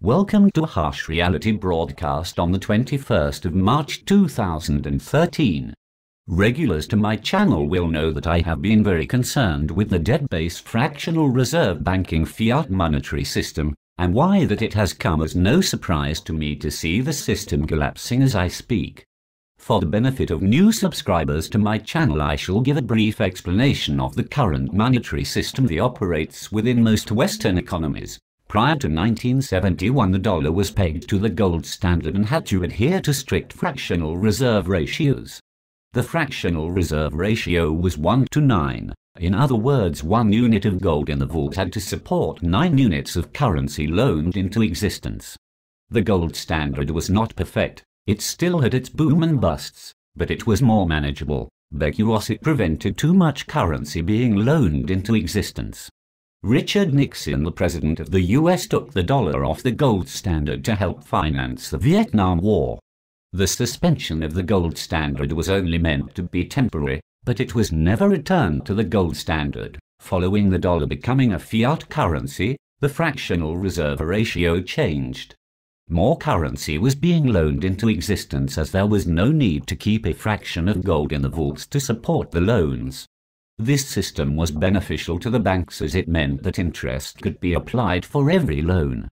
Welcome to a Harsh Reality broadcast on the 21st of March 2013. Regulars to my channel will know that I have been very concerned with the debt-based fractional reserve banking fiat monetary system, and why that it has come as no surprise to me to see the system collapsing as I speak. For the benefit of new subscribers to my channel, I shall give a brief explanation of the current monetary system that operates within most Western economies. Prior to 1971, the dollar was pegged to the gold standard and had to adhere to strict fractional reserve ratios. The fractional reserve ratio was 1 to 9. In other words, 1 unit of gold in the vault had to support 9 units of currency loaned into existence. The gold standard was not perfect. It still had its boom and busts, but it was more manageable because it prevented too much currency being loaned into existence. Richard Nixon, the president of the US, took the dollar off the gold standard to help finance the Vietnam War. The suspension of the gold standard was only meant to be temporary, but it was never returned to the gold standard. Following the dollar becoming a fiat currency, the fractional reserve ratio changed. More currency was being loaned into existence as there was no need to keep a fraction of gold in the vaults to support the loans. This system was beneficial to the banks as it meant that interest could be applied for every loan.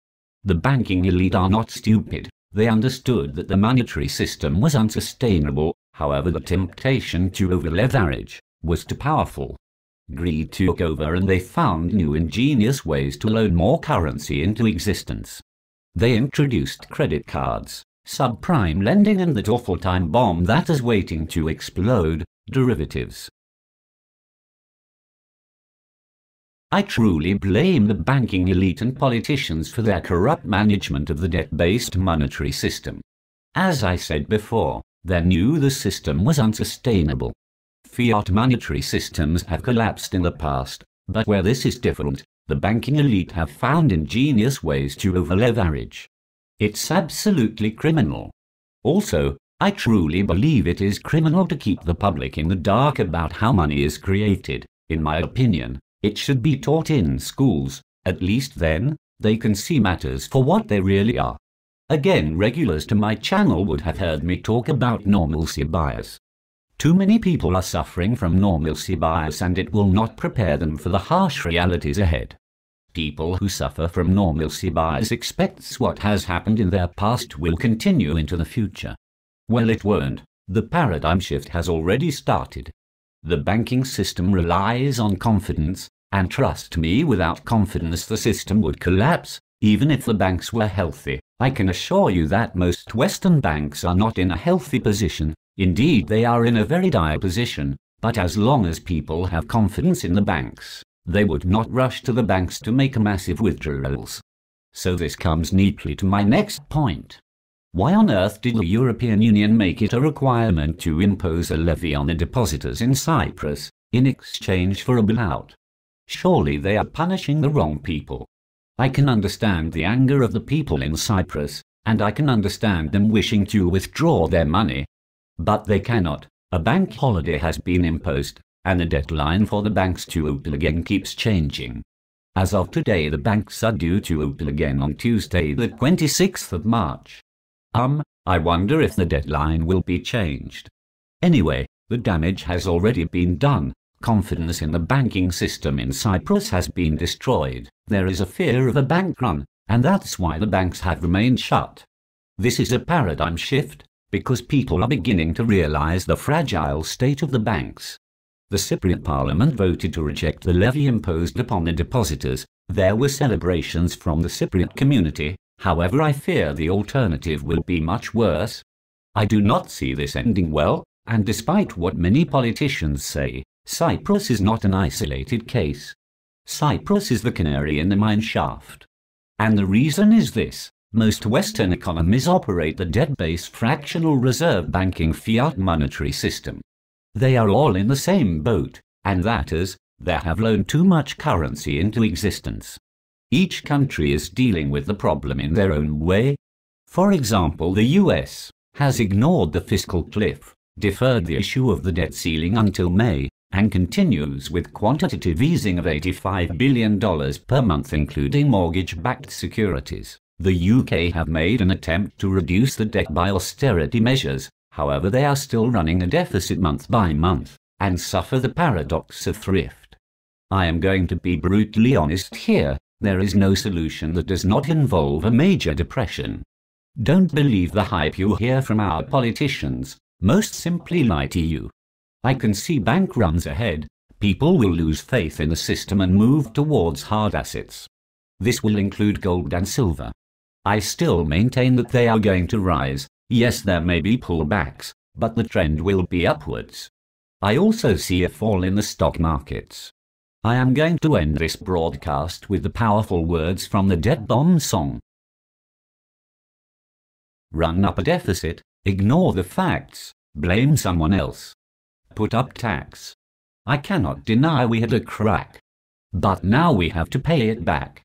The banking elite are not stupid. They understood that the monetary system was unsustainable. However, the temptation to over-leverage was too powerful. Greed took over and they found new ingenious ways to loan more currency into existence. They introduced credit cards, subprime lending, and that awful time bomb that is waiting to explode, derivatives. I truly blame the banking elite and politicians for their corrupt management of the debt-based monetary system. As I said before, they knew the system was unsustainable. Fiat monetary systems have collapsed in the past, but where this is different, the banking elite have found ingenious ways to over-leverage. It's absolutely criminal. Also, I truly believe it is criminal to keep the public in the dark about how money is created. In my opinion, it should be taught in schools. At least then, they can see matters for what they really are. Again, regulars to my channel would have heard me talk about normalcy bias. Too many people are suffering from normalcy bias, and it will not prepare them for the harsh realities ahead. People who suffer from normalcy bias expect what has happened in their past will continue into the future. Well, it won't. The paradigm shift has already started. The banking system relies on confidence, and trust me, without confidence the system would collapse, even if the banks were healthy. I can assure you that most Western banks are not in a healthy position. Indeed, they are in a very dire position, but as long as people have confidence in the banks, they would not rush to the banks to make massive withdrawals. So this comes neatly to my next point. Why on earth did the European Union make it a requirement to impose a levy on the depositors in Cyprus, in exchange for a bailout? Surely they are punishing the wrong people. I can understand the anger of the people in Cyprus, and I can understand them wishing to withdraw their money. But they cannot. A bank holiday has been imposed, and the deadline for the banks to open again keeps changing. As of today, the banks are due to open again on Tuesday, the 26th of March. I wonder if the deadline will be changed. Anyway, the damage has already been done. Confidence in the banking system in Cyprus has been destroyed. There is a fear of a bank run, and that's why the banks have remained shut. This is a paradigm shift, because people are beginning to realize the fragile state of the banks. The Cypriot parliament voted to reject the levy imposed upon the depositors. There were celebrations from the Cypriot community. However, I fear the alternative will be much worse. I do not see this ending well, and despite what many politicians say, Cyprus is not an isolated case. Cyprus is the canary in the mine shaft. And the reason is this: most Western economies operate the debt-based fractional reserve banking fiat monetary system. They are all in the same boat, and that is, they have loaned too much currency into existence. Each country is dealing with the problem in their own way. For example, the US has ignored the fiscal cliff, deferred the issue of the debt ceiling until May, and continues with quantitative easing of $85 billion per month, including mortgage-backed securities. The UK have made an attempt to reduce the debt by austerity measures, however they are still running a deficit month by month, and suffer the paradox of thrift. I am going to be brutally honest here, there is no solution that does not involve a major depression. Don't believe the hype you hear from our politicians, most simply lie to you. I can see bank runs ahead, people will lose faith in the system and move towards hard assets. This will include gold and silver. I still maintain that they are going to rise. Yes, there may be pullbacks, but the trend will be upwards. I also see a fall in the stock markets. I am going to end this broadcast with the powerful words from the Debt Bomb song. Run up a deficit, ignore the facts, blame someone else. Put up tax. I cannot deny we had a crack. But now we have to pay it back.